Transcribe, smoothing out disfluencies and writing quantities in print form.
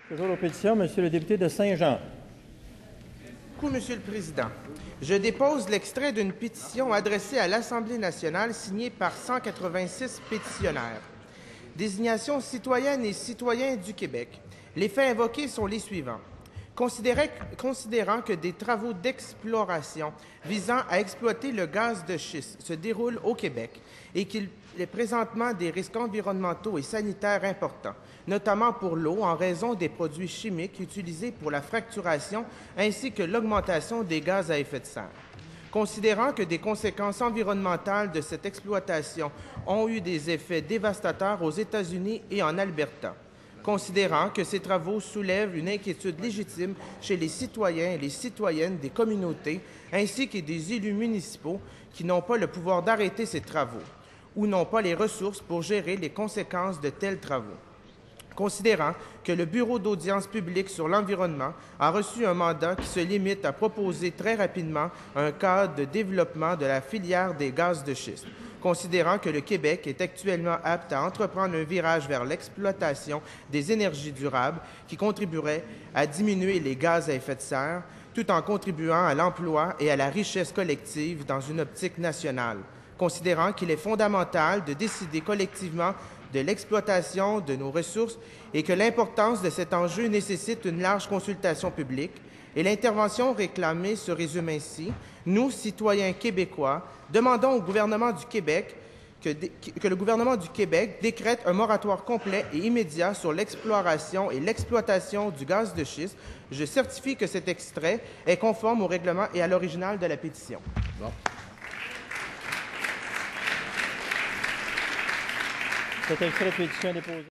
Toujours aux pétitions, Monsieur le député de Saint-Jean. Merci, Monsieur le Président. Je dépose l'extrait d'une pétition adressée à l'Assemblée nationale signée par 186 pétitionnaires. Désignation citoyennes et citoyens du Québec. Les faits invoqués sont les suivants. Considérant que des travaux d'exploration visant à exploiter le gaz de schiste se déroulent au Québec et qu'il est présentement des risques environnementaux et sanitaires importants, notamment pour l'eau en raison des produits chimiques utilisés pour la fracturation ainsi que l'augmentation des gaz à effet de serre. Considérant que des conséquences environnementales de cette exploitation ont eu des effets dévastateurs aux États-Unis et en Alberta. Considérant que ces travaux soulèvent une inquiétude légitime chez les citoyens et les citoyennes des communautés, ainsi que des élus municipaux qui n'ont pas le pouvoir d'arrêter ces travaux ou n'ont pas les ressources pour gérer les conséquences de tels travaux. Considérant que le Bureau d'audience publique sur l'environnement a reçu un mandat qui se limite à proposer très rapidement un cadre de développement de la filière des gaz de schiste. Considérant que le Québec est actuellement apte à entreprendre un virage vers l'exploitation des énergies durables qui contribuerait à diminuer les gaz à effet de serre, tout en contribuant à l'emploi et à la richesse collective dans une optique nationale. Considérant qu'il est fondamental de décider collectivement de l'exploitation de nos ressources et que l'importance de cet enjeu nécessite une large consultation publique, et l'intervention réclamée se résume ainsi. Nous, citoyens québécois, demandons au gouvernement du Québec que le gouvernement du Québec décrète un moratoire complet et immédiat sur l'exploration et l'exploitation du gaz de schiste. Je certifie que cet extrait est conforme au règlement et à l'original de la pétition. Bon. Cet extrait de pétition est déposé.